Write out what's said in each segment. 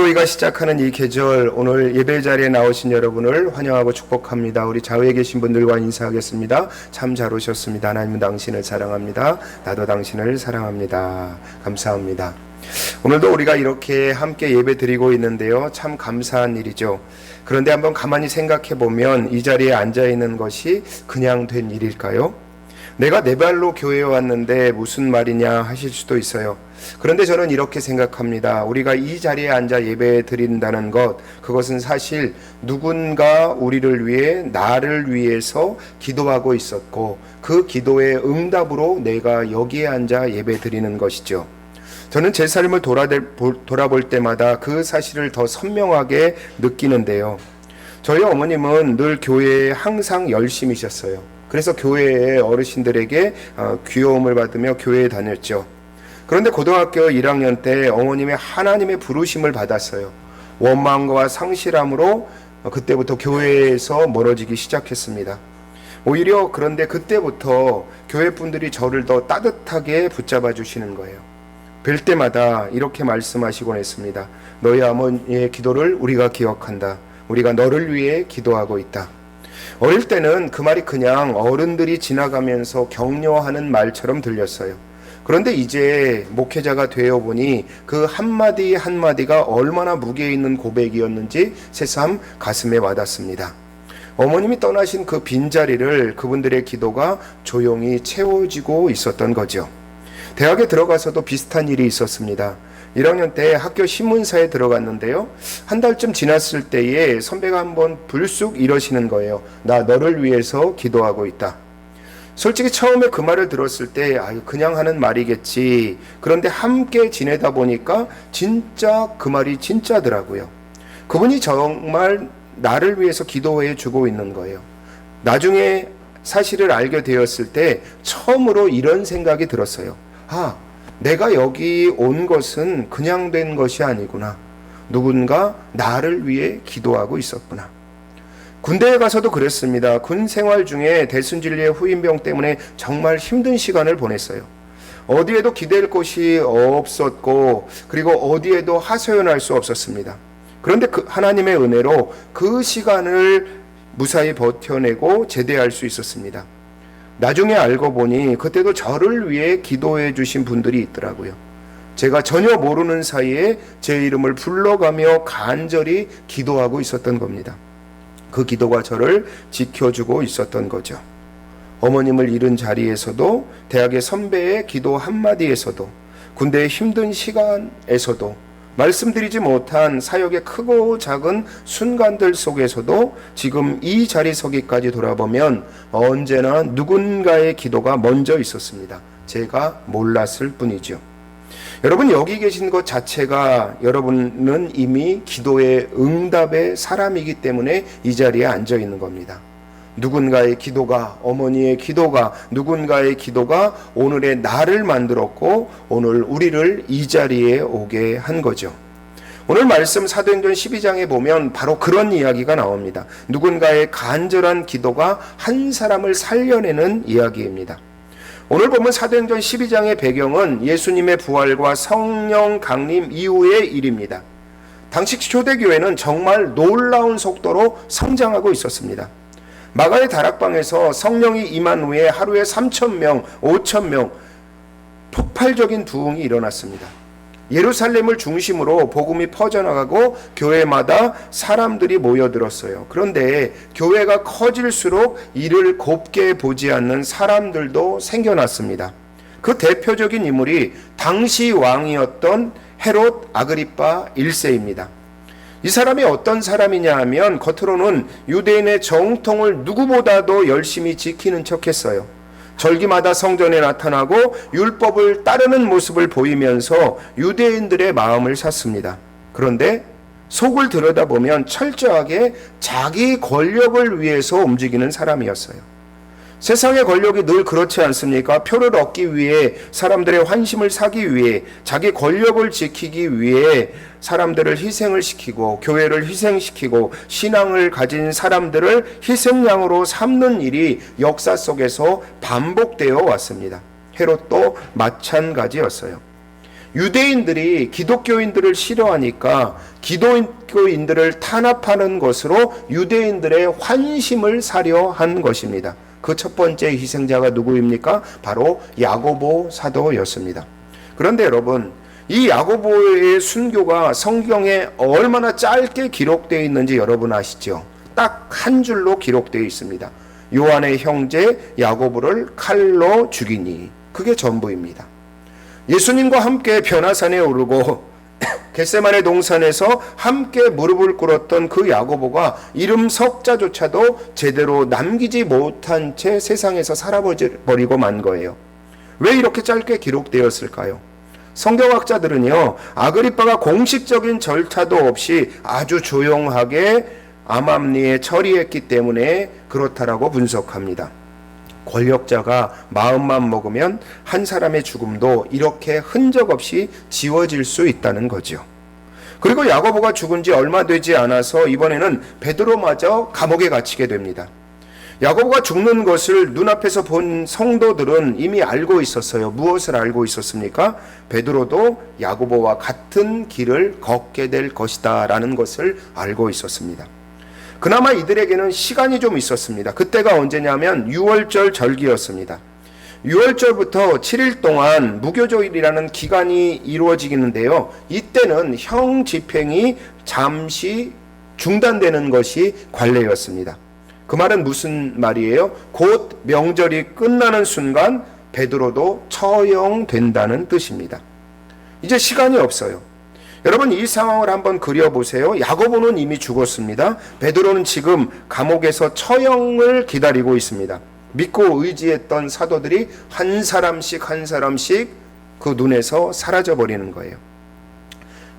무더위가 시작하는 이 계절, 오늘 예배 자리에 나오신 여러분을 환영하고 축복합니다. 우리 좌우에 계신 분들과 인사하겠습니다. 참 잘 오셨습니다. 하나님은 당신을 사랑합니다. 나도 당신을 사랑합니다. 감사합니다. 오늘도 우리가 이렇게 함께 예배 드리고 있는데요, 참 감사한 일이죠. 그런데 한번 가만히 생각해 보면 이 자리에 앉아 있는 것이 그냥 된 일일까요? 내가 내 발로 교회에 왔는데 무슨 말이냐 하실 수도 있어요. 그런데 저는 이렇게 생각합니다. 우리가 이 자리에 앉아 예배 드린다는 것, 그것은 사실 누군가 우리를 위해, 나를 위해서 기도하고 있었고, 그 기도의 응답으로 내가 여기에 앉아 예배 드리는 것이죠. 저는 제 삶을 돌아볼 때마다 그 사실을 더 선명하게 느끼는데요. 저희 어머님은 늘 교회에 항상 열심히셨어요. 그래서 교회의 어르신들에게 귀여움을 받으며 교회에 다녔죠. 그런데 고등학교 1학년 때 어머님의 하나님의 부르심을 받았어요. 원망과 상실함으로 그때부터 교회에서 멀어지기 시작했습니다. 오히려 그런데 그때부터 교회 분들이 저를 더 따뜻하게 붙잡아 주시는 거예요. 뵐 때마다 이렇게 말씀하시곤 했습니다. 너희 어머니의 기도를 우리가 기억한다. 우리가 너를 위해 기도하고 있다. 어릴 때는 그 말이 그냥 어른들이 지나가면서 격려하는 말처럼 들렸어요. 그런데 이제 목회자가 되어 보니 그 한마디 한마디가 얼마나 무게 있는 고백이었는지 새삼 가슴에 와닿습니다. 어머님이 떠나신 그 빈자리를 그분들의 기도가 조용히 채워지고 있었던 거죠. 대학에 들어가서도 비슷한 일이 있었습니다. 1학년 때 학교 신문사에 들어갔는데요, 한 달쯤 지났을 때에 선배가 한번 불쑥 이러시는 거예요. 나 너를 위해서 기도하고 있다. 솔직히 처음에 그 말을 들었을 때 그냥 하는 말이겠지. 그런데 함께 지내다 보니까 진짜 그 말이 진짜더라고요. 그분이 정말 나를 위해서 기도해 주고 있는 거예요. 나중에 사실을 알게 되었을 때 처음으로 이런 생각이 들었어요. 내가 여기 온 것은 그냥 된 것이 아니구나. 누군가 나를 위해 기도하고 있었구나. 군대에 가서도 그랬습니다. 군 생활 중에 대순진리의 후임병 때문에 정말 힘든 시간을 보냈어요. 어디에도 기댈 곳이 없었고, 그리고 어디에도 하소연할 수 없었습니다. 그런데 그 하나님의 은혜로 그 시간을 무사히 버텨내고 제대할 수 있었습니다. 나중에 알고 보니 그때도 저를 위해 기도해 주신 분들이 있더라고요. 제가 전혀 모르는 사이에 제 이름을 불러가며 간절히 기도하고 있었던 겁니다. 그 기도가 저를 지켜주고 있었던 거죠. 어머님을 잃은 자리에서도, 대학의 선배의 기도 한마디에서도, 군대의 힘든 시간에서도, 말씀드리지 못한 사역의 크고 작은 순간들 속에서도 지금 이 자리 서기까지 돌아보면 언제나 누군가의 기도가 먼저 있었습니다. 제가 몰랐을 뿐이죠. 여러분, 여기 계신 것 자체가 여러분은 이미 기도의 응답의 사람이기 때문에 이 자리에 앉아 있는 겁니다. 누군가의 기도가, 어머니의 기도가, 누군가의 기도가 오늘의 나를 만들었고 오늘 우리를 이 자리에 오게 한 거죠. 오늘 말씀 사도행전 12장에 보면 바로 그런 이야기가 나옵니다. 누군가의 간절한 기도가 한 사람을 살려내는 이야기입니다. 오늘 보면 사도행전 12장의 배경은 예수님의 부활과 성령 강림 이후의 일입니다. 당시 초대교회는 정말 놀라운 속도로 성장하고 있었습니다. 마가의 다락방에서 성령이 임한 후에 하루에 3,000명, 5,000명 폭발적인 부흥이 일어났습니다. 예루살렘을 중심으로 복음이 퍼져나가고 교회마다 사람들이 모여들었어요. 그런데 교회가 커질수록 이를 곱게 보지 않는 사람들도 생겨났습니다. 그 대표적인 인물이 당시 왕이었던 헤롯 아그리파 1세입니다. 이 사람이 어떤 사람이냐 하면 겉으로는 유대인의 정통을 누구보다도 열심히 지키는 척했어요. 절기마다 성전에 나타나고 율법을 따르는 모습을 보이면서 유대인들의 마음을 샀습니다. 그런데 속을 들여다보면 철저하게 자기 권력을 위해서 움직이는 사람이었어요. 세상의 권력이 늘 그렇지 않습니까? 표를 얻기 위해, 사람들의 환심을 사기 위해, 자기 권력을 지키기 위해 사람들을 희생을 시키고 교회를 희생시키고 신앙을 가진 사람들을 희생양으로 삼는 일이 역사 속에서 반복되어 왔습니다. 헤롯도 마찬가지였어요. 유대인들이 기독교인들을 싫어하니까 기독교인들을 탄압하는 것으로 유대인들의 환심을 사려 한 것입니다. 그 첫 번째 희생자가 누구입니까? 바로 야고보 사도였습니다. 그런데 여러분, 이 야고보의 순교가 성경에 얼마나 짧게 기록되어 있는지 여러분 아시죠? 딱 한 줄로 기록되어 있습니다. 요한의 형제 야고보를 칼로 죽이니. 그게 전부입니다. 예수님과 함께 변화산에 오르고 겟세마네 동산에서 함께 무릎을 꿇었던 그 야고보가 이름 석자조차도 제대로 남기지 못한 채 세상에서 살아버리고 만 거예요. 왜 이렇게 짧게 기록되었을까요? 성경학자들은요, 아그리빠가 공식적인 절차도 없이 아주 조용하게 암암리에 처리했기 때문에 그렇다라고 분석합니다. 권력자가 마음만 먹으면 한 사람의 죽음도 이렇게 흔적 없이 지워질 수 있다는 거죠. 그리고 야고보가 죽은 지 얼마 되지 않아서 이번에는 베드로마저 감옥에 갇히게 됩니다. 야고보가 죽는 것을 눈앞에서 본 성도들은 이미 알고 있었어요. 무엇을 알고 있었습니까? 베드로도 야고보와 같은 길을 걷게 될 것이다 라는 것을 알고 있었습니다. 그나마 이들에게는 시간이 좀 있었습니다. 그때가 언제냐면 6월절 절기였습니다. 6월절부터 7일 동안 무교조일이라는 기간이 이루어지겠는데요. 이때는 형 집행이 잠시 중단되는 것이 관례였습니다. 그 말은 무슨 말이에요? 곧 명절이 끝나는 순간 베드로도 처형된다는 뜻입니다. 이제 시간이 없어요. 여러분, 이 상황을 한번 그려보세요. 야고보는 이미 죽었습니다. 베드로는 지금 감옥에서 처형을 기다리고 있습니다. 믿고 의지했던 사도들이 한 사람씩 한 사람씩 그 눈에서 사라져 버리는 거예요.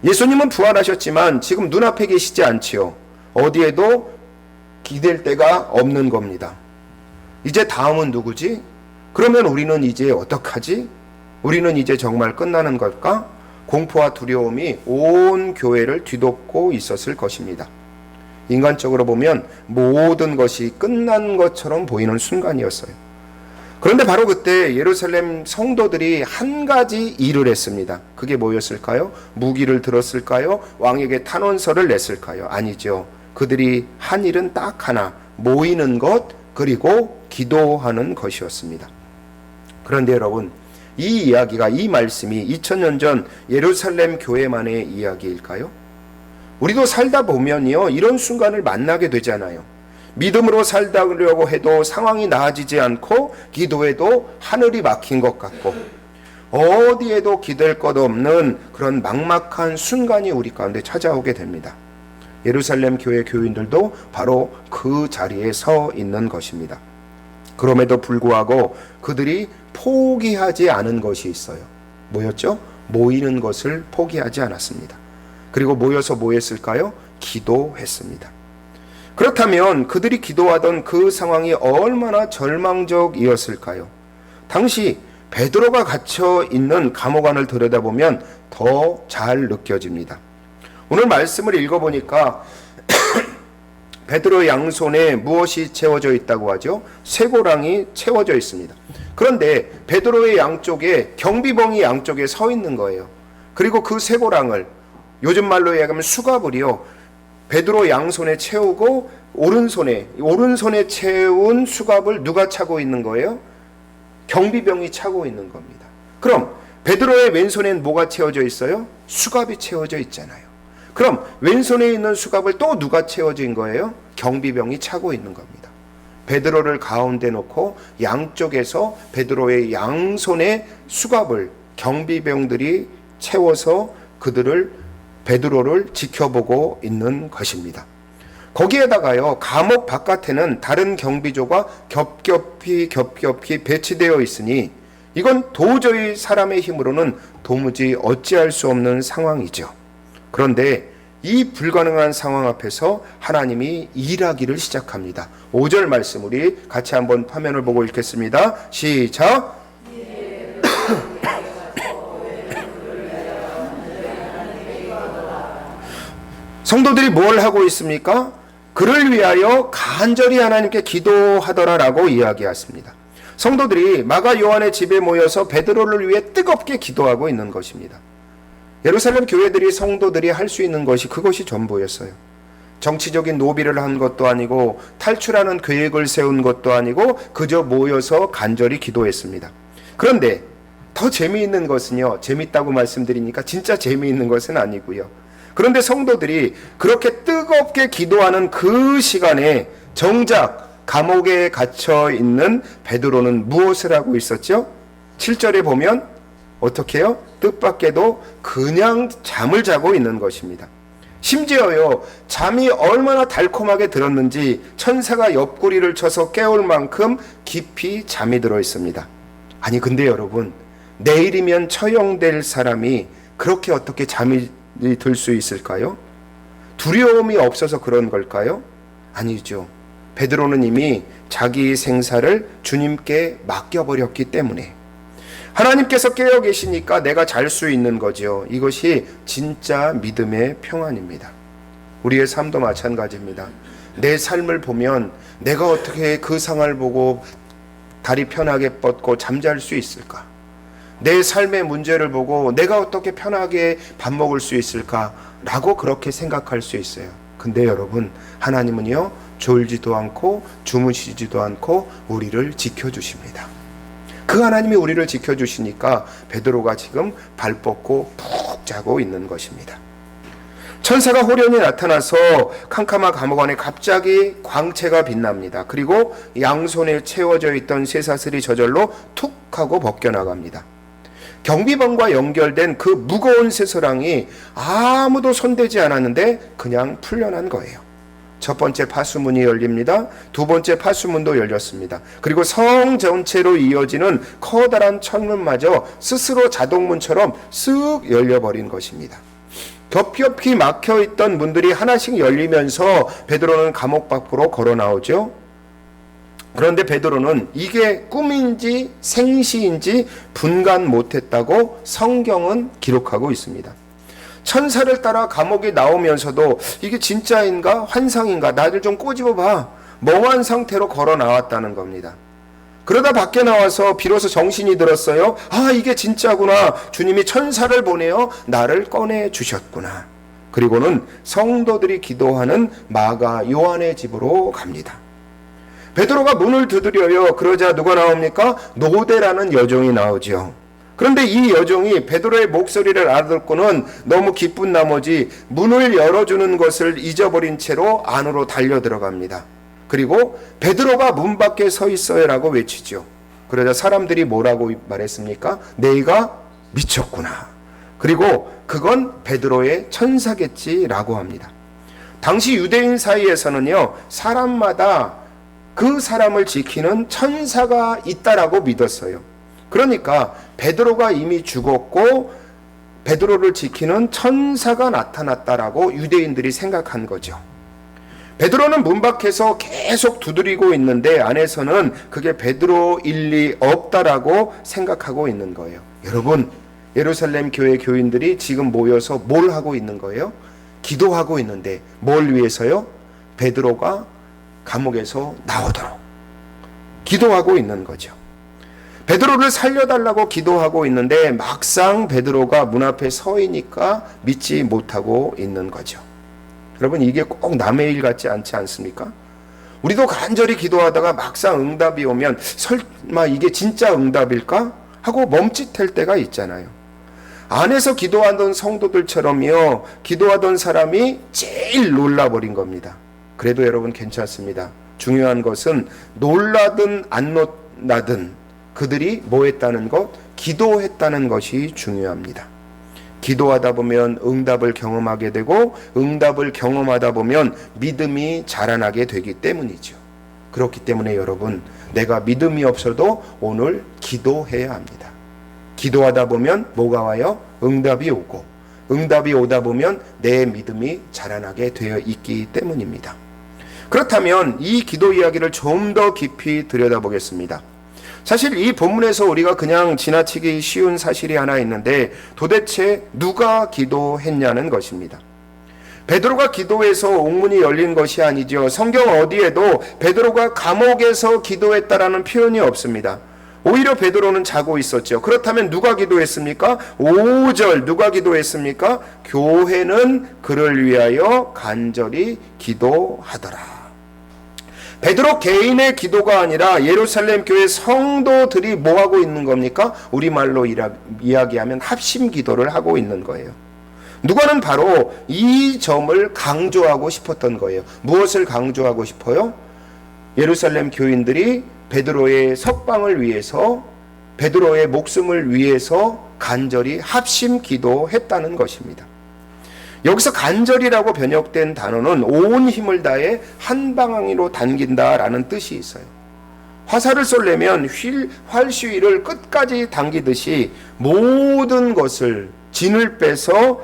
예수님은 부활하셨지만 지금 눈앞에 계시지 않지요. 어디에도 기댈 데가 없는 겁니다. 이제 다음은 누구지? 그러면 우리는 이제 어떡하지? 우리는 이제 정말 끝나는 걸까? 공포와 두려움이 온 교회를 뒤덮고 있었을 것입니다. 인간적으로 보면 모든 것이 끝난 것처럼 보이는 순간이었어요. 그런데 바로 그때 예루살렘 성도들이 한 가지 일을 했습니다. 그게 뭐였을까요? 무기를 들었을까요? 왕에게 탄원서를 냈을까요? 아니죠. 그들이 한 일은 딱 하나, 모이는 것, 그리고 기도하는 것이었습니다. 그런데 여러분, 이 이야기가, 이 말씀이 2000년 전 예루살렘 교회만의 이야기일까요? 우리도 살다 보면요, 이런 순간을 만나게 되잖아요. 믿음으로 살다려고 해도 상황이 나아지지 않고 기도해도 하늘이 막힌 것 같고 어디에도 기댈 것 없는 그런 막막한 순간이 우리 가운데 찾아오게 됩니다. 예루살렘 교회 교인들도 바로 그 자리에 서 있는 것입니다. 그럼에도 불구하고 그들이 포기하지 않은 것이 있어요. 뭐였죠? 모이는 것을 포기하지 않았습니다. 그리고 모여서 뭐 했을까요? 기도했습니다. 그렇다면 그들이 기도하던 그 상황이 얼마나 절망적이었을까요? 당시 베드로가 갇혀 있는 감옥 안을 들여다보면 더 잘 느껴집니다. 오늘 말씀을 읽어보니까 베드로의 양손에 무엇이 채워져 있다고 하죠? 쇠고랑이 채워져 있습니다. 그런데 베드로의 양쪽에 경비병이 양쪽에 서 있는 거예요. 그리고 그 쇠고랑을 요즘 말로 얘기하면 수갑을요, 베드로 양손에 채우고 오른손에 채운 수갑을 누가 차고 있는 거예요? 경비병이 차고 있는 겁니다. 그럼 베드로의 왼손엔 뭐가 채워져 있어요? 수갑이 채워져 있잖아요. 그럼 왼손에 있는 수갑을 또 누가 채워진 거예요? 경비병이 차고 있는 겁니다. 베드로를 가운데 놓고 양쪽에서 베드로의 양손에 수갑을 경비병들이 채워서 베드로를 지켜보고 있는 것입니다. 거기에다가요, 감옥 바깥에는 다른 경비조가 겹겹이 배치되어 있으니 이건 도저히 사람의 힘으로는 도무지 어찌할 수 없는 상황이죠. 그런데 이 불가능한 상황 앞에서 하나님이 일하기를 시작합니다. 5절 말씀 우리 같이 한번 화면을 보고 읽겠습니다. 시작. 성도들이 뭘 하고 있습니까? 그를 위하여 간절히 하나님께 기도하더라라고 이야기했습니다. 성도들이 마가 요한의 집에 모여서 베드로를 위해 뜨겁게 기도하고 있는 것입니다. 예루살렘 교회들이 성도들이 할 수 있는 것이 그것이 전부였어요. 정치적인 노비를 한 것도 아니고 탈출하는 계획을 세운 것도 아니고 그저 모여서 간절히 기도했습니다. 그런데 더 재미있는 것은요, 재밌다고 말씀드리니까 진짜 재미있는 것은 아니고요. 그런데 성도들이 그렇게 뜨겁게 기도하는 그 시간에 정작 감옥에 갇혀 있는 베드로는 무엇을 하고 있었죠? 7절에 보면 어떻게 해요? 뜻밖에도 그냥 잠을 자고 있는 것입니다. 심지어요, 잠이 얼마나 달콤하게 들었는지 천사가 옆구리를 쳐서 깨울 만큼 깊이 잠이 들어 있습니다. 아니 근데 여러분, 내일이면 처형될 사람이 그렇게 어떻게 잠이 들 수 있을까요? 두려움이 없어서 그런 걸까요? 아니죠. 베드로는 이미 자기 생사를 주님께 맡겨버렸기 때문에, 하나님께서 깨어 계시니까 내가 잘 수 있는 거죠. 이것이 진짜 믿음의 평안입니다. 우리의 삶도 마찬가지입니다. 내 삶을 보면 내가 어떻게 그 상황을 보고 다리 편하게 뻗고 잠잘 수 있을까? 내 삶의 문제를 보고 내가 어떻게 편하게 밥 먹을 수 있을까? 라고 그렇게 생각할 수 있어요. 근데 여러분, 하나님은요, 졸지도 않고 주무시지도 않고 우리를 지켜주십니다. 그 하나님이 우리를 지켜주시니까 베드로가 지금 발 뻗고 푹 자고 있는 것입니다. 천사가 호련히 나타나서 캄캄한 감옥 안에 갑자기 광채가 빛납니다. 그리고 양손에 채워져 있던 쇠사슬이 저절로 툭 하고 벗겨나갑니다. 경비병과 연결된 그 무거운 쇠사랑이 아무도 손대지 않았는데 그냥 풀려난 거예요. 첫 번째 파수문이 열립니다. 두 번째 파수문도 열렸습니다. 그리고 성 전체로 이어지는 커다란 천문마저 스스로 자동문처럼 쓱 열려버린 것입니다. 겹겹이 막혀있던 문들이 하나씩 열리면서 베드로는 감옥 밖으로 걸어 나오죠. 그런데 베드로는 이게 꿈인지 생시인지 분간 못했다고 성경은 기록하고 있습니다. 천사를 따라 감옥에 나오면서도 이게 진짜인가 환상인가 나를 좀 꼬집어봐, 멍한 상태로 걸어 나왔다는 겁니다. 그러다 밖에 나와서 비로소 정신이 들었어요. 아, 이게 진짜구나. 주님이 천사를 보내어 나를 꺼내 주셨구나. 그리고는 성도들이 기도하는 마가 요한의 집으로 갑니다. 베드로가 문을 두드려요. 그러자 누가 나옵니까? 노대라는 여종이 나오죠. 그런데 이 여종이 베드로의 목소리를 알아듣고는 너무 기쁜 나머지 문을 열어주는 것을 잊어버린 채로 안으로 달려 들어갑니다. 그리고 베드로가 문 밖에 서 있어요 라고 외치죠. 그러자 사람들이 뭐라고 말했습니까? 너희가 미쳤구나. 그리고 그건 베드로의 천사겠지 라고 합니다. 당시 유대인 사이에서는요, 사람마다 그 사람을 지키는 천사가 있다라고 믿었어요. 그러니까 베드로가 이미 죽었고 베드로를 지키는 천사가 나타났다라고 유대인들이 생각한 거죠. 베드로는 문 밖에서 계속 두드리고 있는데 안에서는 그게 베드로일 리 없다라고 생각하고 있는 거예요. 여러분, 예루살렘 교회 교인들이 지금 모여서 뭘 하고 있는 거예요? 기도하고 있는데 뭘 위해서요? 베드로가 감옥에서 나오도록 기도하고 있는 거죠. 베드로를 살려달라고 기도하고 있는데 막상 베드로가 문 앞에 서 있으니까 믿지 못하고 있는 거죠. 여러분, 이게 꼭 남의 일 같지 않지 않습니까? 우리도 간절히 기도하다가 막상 응답이 오면 설마 이게 진짜 응답일까? 하고 멈칫할 때가 있잖아요. 안에서 기도하던 성도들처럼요, 기도하던 사람이 제일 놀라버린 겁니다. 그래도 여러분 괜찮습니다. 중요한 것은 놀라든 안 놀라든 그들이 뭐 했다는 것? 기도했다는 것이 중요합니다. 기도하다 보면 응답을 경험하게 되고 응답을 경험하다 보면 믿음이 자라나게 되기 때문이죠. 그렇기 때문에 여러분, 내가 믿음이 없어도 오늘 기도해야 합니다. 기도하다 보면 뭐가 와요? 응답이 오고 응답이 오다 보면 내 믿음이 자라나게 되어 있기 때문입니다. 그렇다면 이 기도 이야기를 좀 더 깊이 들여다보겠습니다. 사실 이 본문에서 우리가 그냥 지나치기 쉬운 사실이 하나 있는데 도대체 누가 기도했냐는 것입니다. 베드로가 기도해서 옥문이 열린 것이 아니죠. 성경 어디에도 베드로가 감옥에서 기도했다라는 표현이 없습니다. 오히려 베드로는 자고 있었죠. 그렇다면 누가 기도했습니까? 5절 누가 기도했습니까? 교회는 그를 위하여 간절히 기도하더라. 베드로 개인의 기도가 아니라 예루살렘 교회 성도들이 뭐 하고 있는 겁니까? 우리말로 이야기하면 합심 기도를 하고 있는 거예요. 누가는 바로 이 점을 강조하고 싶었던 거예요. 무엇을 강조하고 싶어요? 예루살렘 교인들이 베드로의 석방을 위해서, 베드로의 목숨을 위해서 간절히 합심 기도했다는 것입니다. 여기서 간절이라고 번역된 단어는 온 힘을 다해 한 방향으로 당긴다라는 뜻이 있어요. 화살을 쏠려면 활시위를 끝까지 당기듯이 모든 것을, 진을 빼서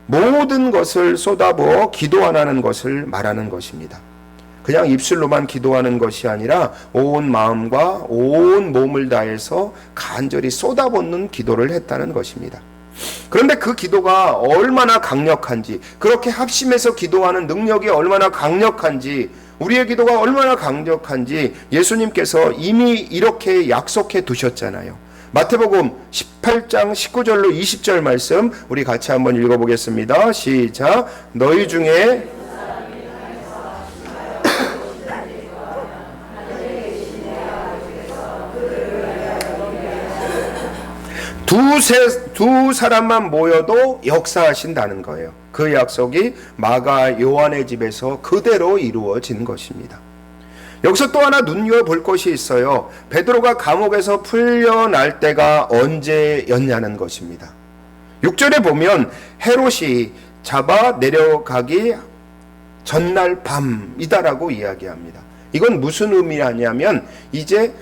모든 것을 쏟아부어 기도 안 하는 것을 말하는 것입니다. 그냥 입술로만 기도하는 것이 아니라 온 마음과 온 몸을 다해서 간절히 쏟아붓는 기도를 했다는 것입니다. 그런데 그 기도가 얼마나 강력한지, 그렇게 합심해서 기도하는 능력이 얼마나 강력한지, 우리의 기도가 얼마나 강력한지 예수님께서 이미 이렇게 약속해 두셨잖아요. 마태복음 18장 19절로 20절 말씀 우리 같이 한번 읽어보겠습니다. 시작. 너희 중에 두 사람만 모여도 역사하신다는 거예요. 그 약속이 마가 요한의 집에서 그대로 이루어진 것입니다. 여기서 또 하나 눈여볼 것이 있어요. 베드로가 감옥에서 풀려날 때가 언제였냐는 것입니다. 6절에 보면 헤롯이 잡아 내려가기 전날 밤이다라고 이야기합니다. 이건 무슨 의미냐면 이제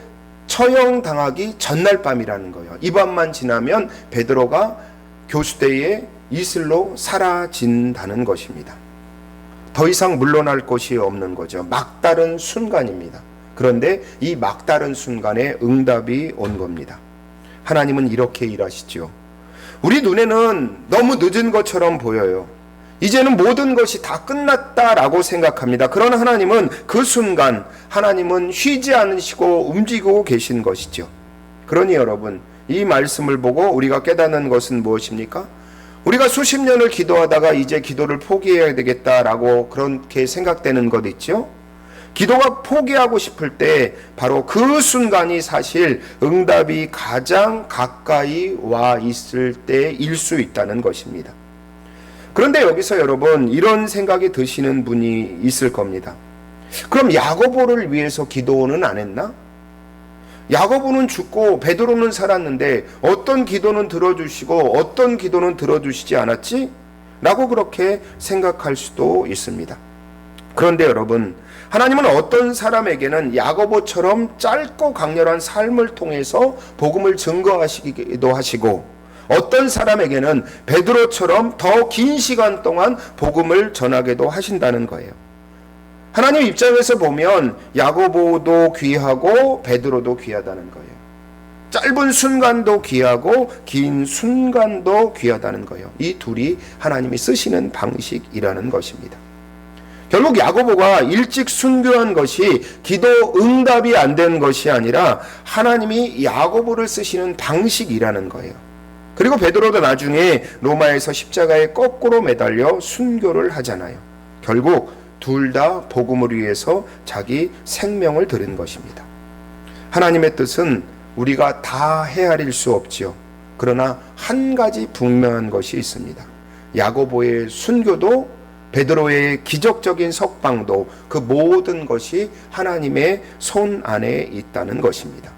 처형당하기 전날 밤이라는 거예요. 이 밤만 지나면 베드로가 교수대의 이슬로 사라진다는 것입니다. 더 이상 물러날 곳이 없는 거죠. 막다른 순간입니다. 그런데 이 막다른 순간에 응답이 온 겁니다. 하나님은 이렇게 일하시죠. 우리 눈에는 너무 늦은 것처럼 보여요. 이제는 모든 것이 다 끝났다라고 생각합니다. 그러나 하나님은 그 순간 하나님은 쉬지 않으시고 움직이고 계신 것이죠. 그러니 여러분, 이 말씀을 보고 우리가 깨닫는 것은 무엇입니까? 우리가 수십 년을 기도하다가 이제 기도를 포기해야 되겠다라고 그렇게 생각되는 것 있죠? 기도가 포기하고 싶을 때 바로 그 순간이 사실 응답이 가장 가까이 와 있을 때일 수 있다는 것입니다. 그런데 여기서 여러분 이런 생각이 드시는 분이 있을 겁니다. 그럼 야고보를 위해서 기도는 안 했나? 야고보는 죽고 베드로는 살았는데 어떤 기도는 들어주시고 어떤 기도는 들어주시지 않았지? 라고 그렇게 생각할 수도 있습니다. 그런데 여러분, 하나님은 어떤 사람에게는 야고보처럼 짧고 강렬한 삶을 통해서 복음을 증거하시기도 하시고 어떤 사람에게는 베드로처럼 더 긴 시간 동안 복음을 전하기도 하신다는 거예요. 하나님 입장에서 보면 야고보도 귀하고 베드로도 귀하다는 거예요. 짧은 순간도 귀하고 긴 순간도 귀하다는 거예요. 이 둘이 하나님이 쓰시는 방식이라는 것입니다. 결국 야고보가 일찍 순교한 것이 기도 응답이 안 된 것이 아니라 하나님이 야고보를 쓰시는 방식이라는 거예요. 그리고 베드로도 나중에 로마에서 십자가에 거꾸로 매달려 순교를 하잖아요. 결국 둘 다 복음을 위해서 자기 생명을 드린 것입니다. 하나님의 뜻은 우리가 다 헤아릴 수 없지요. 그러나 한 가지 분명한 것이 있습니다. 야고보의 순교도 베드로의 기적적인 석방도 그 모든 것이 하나님의 손 안에 있다는 것입니다.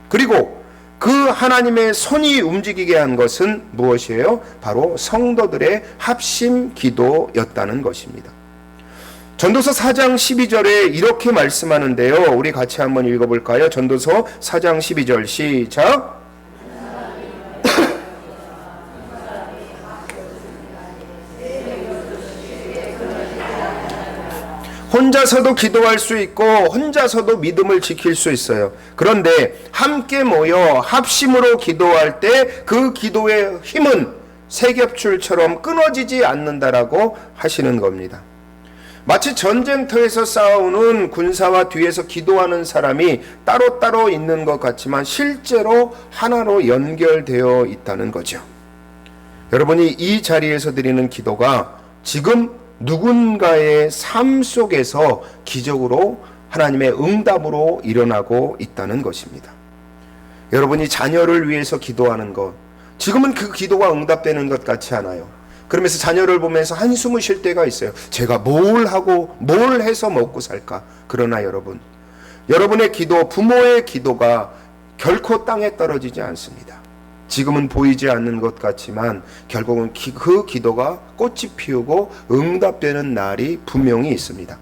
그리고 그 하나님의 손이 움직이게 한 것은 무엇이에요? 바로 성도들의 합심 기도였다는 것입니다. 전도서 4장 12절에 이렇게 말씀하는데요. 우리 같이 한번 읽어볼까요? 전도서 4장 12절 시작. 혼자서도 기도할 수 있고 혼자서도 믿음을 지킬 수 있어요. 그런데 함께 모여 합심으로 기도할 때 그 기도의 힘은 세겹줄처럼 끊어지지 않는다라고 하시는 겁니다. 마치 전쟁터에서 싸우는 군사와 뒤에서 기도하는 사람이 따로따로 있는 것 같지만 실제로 하나로 연결되어 있다는 거죠. 여러분이 이 자리에서 드리는 기도가 지금 누군가의 삶 속에서 기적으로 하나님의 응답으로 일어나고 있다는 것입니다. 여러분이 자녀를 위해서 기도하는 것, 지금은 그 기도가 응답되는 것 같지 않아요. 그러면서 자녀를 보면서 한숨을 쉴 때가 있어요. 제가 뭘 해서 먹고 살까? 그러나 여러분의 기도, 부모의 기도가 결코 땅에 떨어지지 않습니다. 지금은 보이지 않는 것 같지만 결국은 그 기도가 꽃이 피우고 응답되는 날이 분명히 있습니다.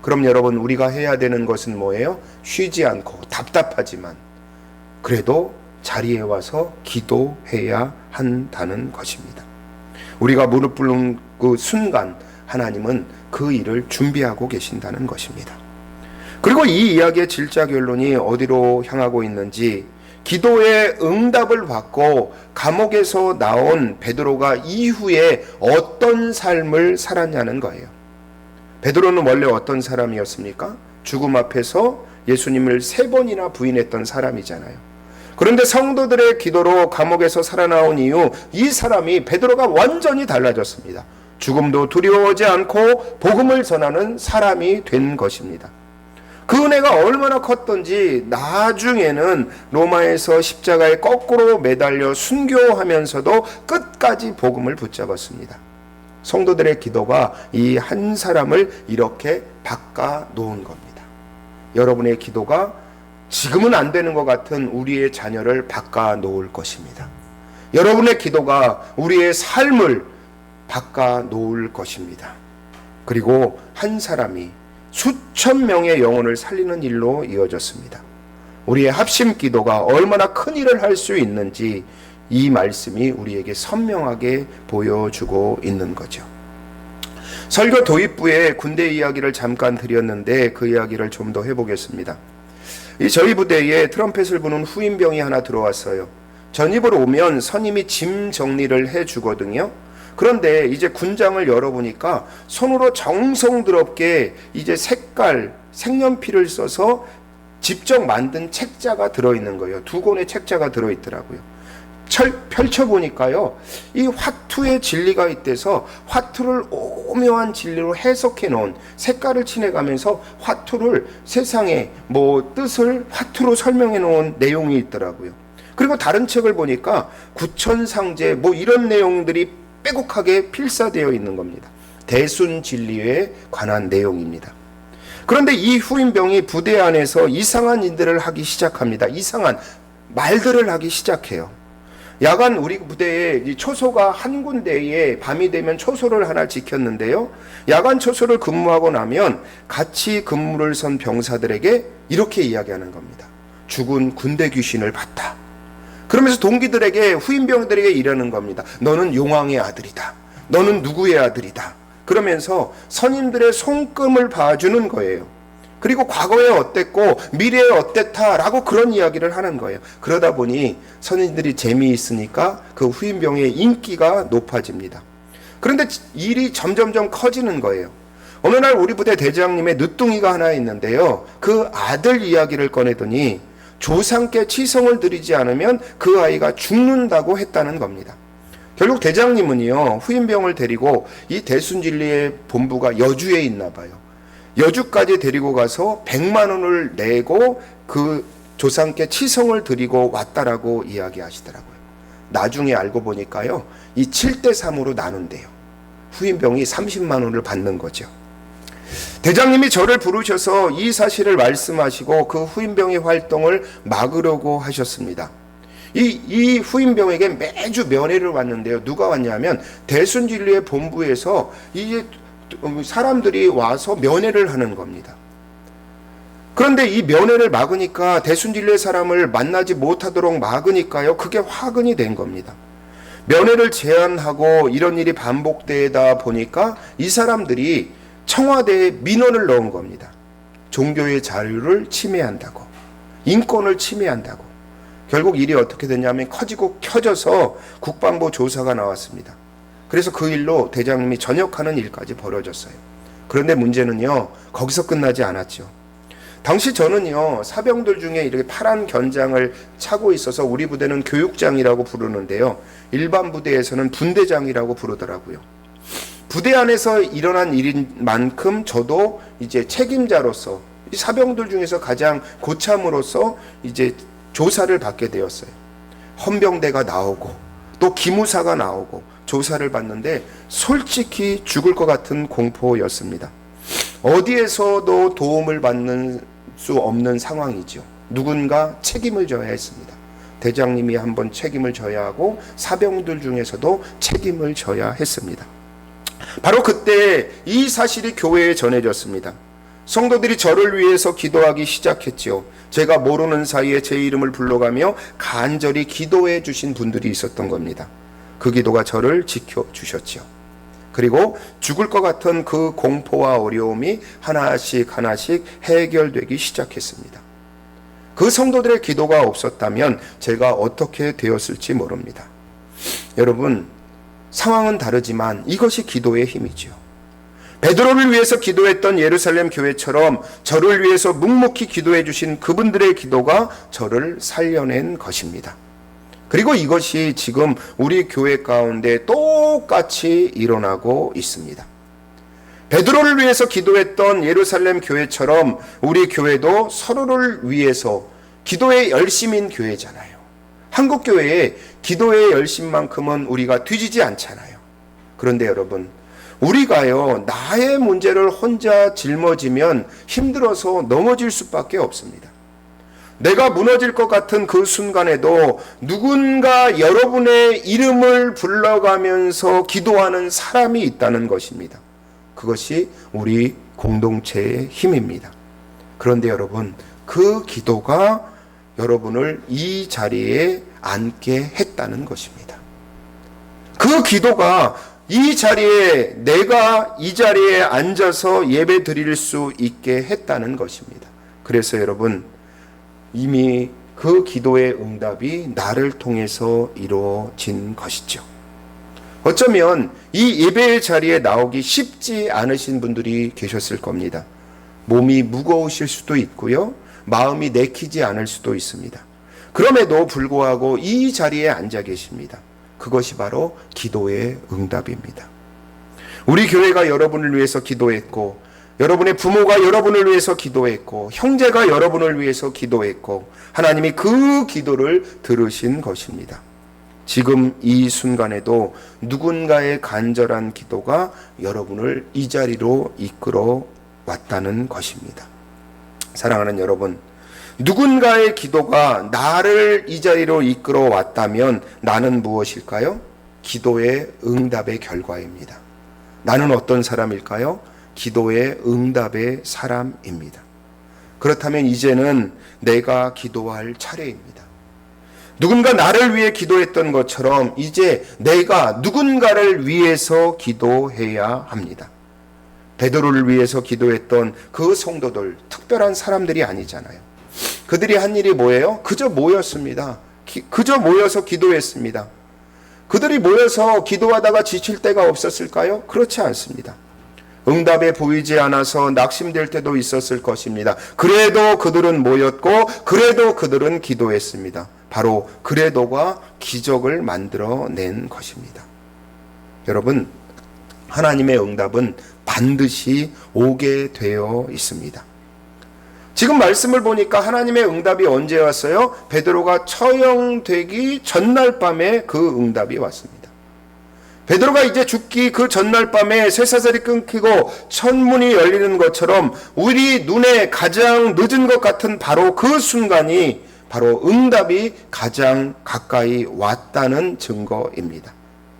그럼 여러분, 우리가 해야 되는 것은 뭐예요? 쉬지 않고 답답하지만 그래도 자리에 와서 기도해야 한다는 것입니다. 우리가 무릎 꿇는 그 순간 하나님은 그 일을 준비하고 계신다는 것입니다. 그리고 이 이야기의 질자 결론이 어디로 향하고 있는지, 기도의 응답을 받고 감옥에서 나온 베드로가 이후에 어떤 삶을 살았냐는 거예요. 베드로는 원래 어떤 사람이었습니까? 죽음 앞에서 예수님을 3번이나 부인했던 사람이잖아요. 그런데 성도들의 기도로 감옥에서 살아나온 이후 이 사람이, 베드로가 완전히 달라졌습니다. 죽음도 두려워하지 않고 복음을 전하는 사람이 된 것입니다. 그 은혜가 얼마나 컸던지 나중에는 로마에서 십자가에 거꾸로 매달려 순교하면서도 끝까지 복음을 붙잡았습니다. 성도들의 기도가 이 한 사람을 이렇게 바꿔 놓은 겁니다. 여러분의 기도가 지금은 안 되는 것 같은 우리의 자녀를 바꿔 놓을 것입니다. 여러분의 기도가 우리의 삶을 바꿔 놓을 것입니다. 그리고 한 사람이 수천 명의 영혼을 살리는 일로 이어졌습니다. 우리의 합심 기도가 얼마나 큰 일을 할 수 있는지 이 말씀이 우리에게 선명하게 보여주고 있는 거죠. 설교 도입부에 군대 이야기를 잠깐 드렸는데 그 이야기를 좀 더 해보겠습니다. 저희 부대에 트럼펫을 부는 후임병이 하나 들어왔어요. 전입을 오면 선임이 짐 정리를 해주거든요. 그런데 이제 군장을 열어보니까 손으로 정성스럽게 이제 색깔, 색연필을 써서 직접 만든 책자가 들어있는 거예요. 2권의 책자가 들어있더라고요. 펼쳐보니까요, 이 화투의 진리가 있대서 화투를 오묘한 진리로 해석해 놓은, 색깔을 칠해가면서 화투를 세상에 뜻을 화투로 설명해 놓은 내용이 있더라고요. 그리고 다른 책을 보니까 구천상제 이런 내용들이 빼곡하게 필사되어 있는 겁니다. 대순 진리에 관한 내용입니다. 그런데 이 후임병이 부대 안에서 이상한 일들을 하기 시작합니다. 이상한 말들을 하기 시작해요. 야간 우리 부대에 초소가 한 군데에 밤이 되면 초소를 하나 지켰는데요. 야간 초소를 근무하고 나면 같이 근무를 선 병사들에게 이렇게 이야기하는 겁니다. 죽은 군대 귀신을 봤다. 그러면서 동기들에게, 후임병들에게 이러는 겁니다. 너는 용왕의 아들이다. 너는 누구의 아들이다. 그러면서 선임들의 손금을 봐주는 거예요. 그리고 과거에 어땠고 미래에 어땠다라고 그런 이야기를 하는 거예요. 그러다 보니 선임들이 재미있으니까 그 후임병의 인기가 높아집니다. 그런데 일이 점점점 커지는 거예요. 어느 날 우리 부대 대장님의 늦둥이가 하나 있는데요. 그 아들 이야기를 꺼내더니 조상께 치성을 드리지 않으면 그 아이가 죽는다고 했다는 겁니다. 결국 대장님은요, 후임병을 데리고 이 대순진리의 본부가 여주에 있나 봐요. 여주까지 데리고 가서 100만 원을 내고 그 조상께 치성을 드리고 왔다라고 이야기하시더라고요. 나중에 알고 보니까요, 이 7대3으로 나눈대요. 후임병이 30만 원을 받는 거죠. 대장님이 저를 부르셔서 이 사실을 말씀하시고 그 후임병의 활동을 막으려고 하셨습니다. 이 후임병에게 매주 면회를 왔는데요. 누가 왔냐면 대순진리의 본부에서 이제 사람들이 와서 면회를 하는 겁니다. 그런데 이 면회를 막으니까, 대순진리의 사람을 만나지 못하도록 막으니까요, 그게 화근이 된 겁니다. 면회를 제한하고 이런 일이 반복되다 보니까 이 사람들이 청와대에 민원을 넣은 겁니다. 종교의 자유를 침해한다고, 인권을 침해한다고. 결국 일이 어떻게 됐냐면 커지고 켜져서 국방부 조사가 나왔습니다. 그래서 그 일로 대장님이 전역하는 일까지 벌어졌어요. 그런데 문제는요, 거기서 끝나지 않았죠. 당시 저는요, 사병들 중에 이렇게 파란 견장을 차고 있어서 우리 부대는 교육장이라고 부르는데요, 일반 부대에서는 분대장이라고 부르더라고요. 부대 안에서 일어난 일인 만큼 저도 이제 책임자로서 이 사병들 중에서 가장 고참으로서 이제 조사를 받게 되었어요. 헌병대가 나오고 또 기무사가 나오고 조사를 받는데 솔직히 죽을 것 같은 공포였습니다. 어디에서도 도움을 받는 수 없는 상황이죠. 누군가 책임을 져야 했습니다. 대장님이 한번 책임을 져야 하고 사병들 중에서도 책임을 져야 했습니다. 바로 그때 이 사실이 교회에 전해졌습니다. 성도들이 저를 위해서 기도하기 시작했지요. 제가 모르는 사이에 제 이름을 불러가며 간절히 기도해 주신 분들이 있었던 겁니다. 그 기도가 저를 지켜주셨지요. 그리고 죽을 것 같은 그 공포와 어려움이 하나씩 하나씩 해결되기 시작했습니다. 그 성도들의 기도가 없었다면 제가 어떻게 되었을지 모릅니다. 여러분, 상황은 다르지만 이것이 기도의 힘이지요. 베드로를 위해서 기도했던 예루살렘 교회처럼 저를 위해서 묵묵히 기도해 주신 그분들의 기도가 저를 살려낸 것입니다. 그리고 이것이 지금 우리 교회 가운데 똑같이 일어나고 있습니다. 베드로를 위해서 기도했던 예루살렘 교회처럼 우리 교회도 서로를 위해서 기도에 열심인 교회잖아요. 한국 교회의 기도의 열심만큼은 우리가 뒤지지 않잖아요. 그런데 여러분, 우리가요, 나의 문제를 혼자 짊어지면 힘들어서 넘어질 수밖에 없습니다. 내가 무너질 것 같은 그 순간에도 누군가 여러분의 이름을 불러가면서 기도하는 사람이 있다는 것입니다. 그것이 우리 공동체의 힘입니다. 그런데 여러분, 그 기도가 여러분을 이 자리에 앉게 했다는 것입니다. 그 기도가 이 자리에, 내가 이 자리에 앉아서 예배 드릴 수 있게 했다는 것입니다. 그래서 여러분, 이미 그 기도의 응답이 나를 통해서 이루어진 것이죠. 어쩌면 이 예배의 자리에 나오기 쉽지 않으신 분들이 계셨을 겁니다. 몸이 무거우실 수도 있고요, 마음이 내키지 않을 수도 있습니다. 그럼에도 불구하고 이 자리에 앉아 계십니다. 그것이 바로 기도의 응답입니다. 우리 교회가 여러분을 위해서 기도했고, 여러분의 부모가 여러분을 위해서 기도했고, 형제가 여러분을 위해서 기도했고, 하나님이 그 기도를 들으신 것입니다. 지금 이 순간에도 누군가의 간절한 기도가 여러분을 이 자리로 이끌어 왔다는 것입니다. 사랑하는 여러분, 누군가의 기도가 나를 이 자리로 이끌어 왔다면 나는 무엇일까요? 기도의 응답의 결과입니다. 나는 어떤 사람일까요? 기도의 응답의 사람입니다. 그렇다면 이제는 내가 기도할 차례입니다. 누군가 나를 위해 기도했던 것처럼 이제 내가 누군가를 위해서 기도해야 합니다. 베드로를 위해서 기도했던 그 성도들, 특별한 사람들이 아니잖아요. 그들이 한 일이 뭐예요? 그저 모였습니다. 그저 모여서 기도했습니다. 그들이 모여서 기도하다가 지칠 때가 없었을까요? 그렇지 않습니다. 응답에 보이지 않아서 낙심될 때도 있었을 것입니다. 그래도 그들은 모였고, 그래도 그들은 기도했습니다. 바로 그래도가 기적을 만들어낸 것입니다. 여러분, 하나님의 응답은 반드시 오게 되어 있습니다. 지금 말씀을 보니까 하나님의 응답이 언제 왔어요? 베드로가 처형되기 전날 밤에 그 응답이 왔습니다. 베드로가 이제 죽기 그 전날 밤에 쇠사슬이 끊기고 천문이 열리는 것처럼 우리 눈에 가장 늦은 것 같은 바로 그 순간이 바로 응답이 가장 가까이 왔다는 증거입니다.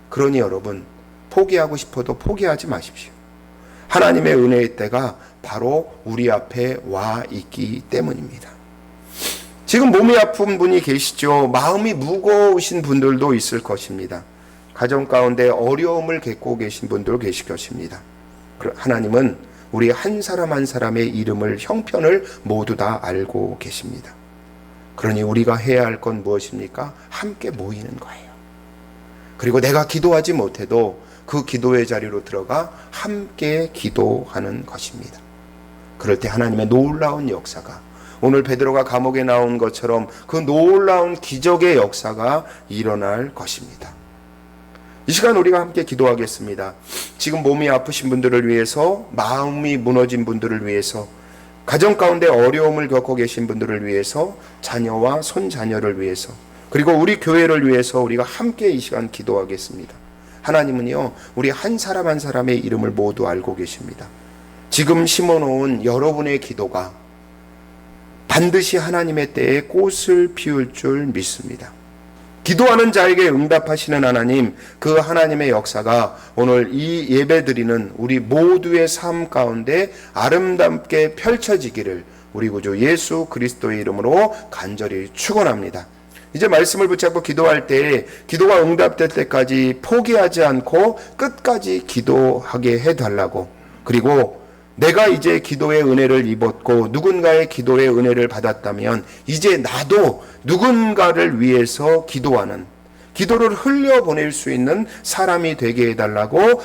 그러니 여러분, 포기하고 싶어도 포기하지 마십시오. 하나님의 은혜의 때가 바로 우리 앞에 와 있기 때문입니다. 지금 몸이 아픈 분이 계시죠. 마음이 무거우신 분들도 있을 것입니다. 가정 가운데 어려움을 겪고 계신 분도 계실 것입니다. 하나님은 우리 한 사람 한 사람의 이름을, 형편을 모두 다 알고 계십니다. 그러니 우리가 해야 할 건 무엇입니까? 함께 모이는 거예요. 그리고 내가 기도하지 못해도 그 기도의 자리로 들어가 함께 기도하는 것입니다. 그럴 때 하나님의 놀라운 역사가, 오늘 베드로가 감옥에 나온 것처럼 그 놀라운 기적의 역사가 일어날 것입니다. 이 시간 우리가 함께 기도하겠습니다. 지금 몸이 아프신 분들을 위해서, 마음이 무너진 분들을 위해서, 가정 가운데 어려움을 겪고 계신 분들을 위해서, 자녀와 손자녀를 위해서, 그리고 우리 교회를 위해서 우리가 함께 이 시간 기도하겠습니다. 하나님은요, 우리 한 사람 한 사람의 이름을 모두 알고 계십니다. 지금 심어놓은 여러분의 기도가 반드시 하나님의 때에 꽃을 피울 줄 믿습니다. 기도하는 자에게 응답하시는 하나님, 그 하나님의 역사가 오늘 이 예배드리는 우리 모두의 삶 가운데 아름답게 펼쳐지기를 우리 구주 예수 그리스도의 이름으로 간절히 축원합니다. 이제 말씀을 붙잡고 기도할 때, 기도가 응답될 때까지 포기하지 않고 끝까지 기도하게 해달라고, 그리고 내가 이제 기도의 은혜를 입었고 누군가의 기도의 은혜를 받았다면 이제 나도 누군가를 위해서 기도하는, 기도를 흘려보낼 수 있는 사람이 되게 해달라고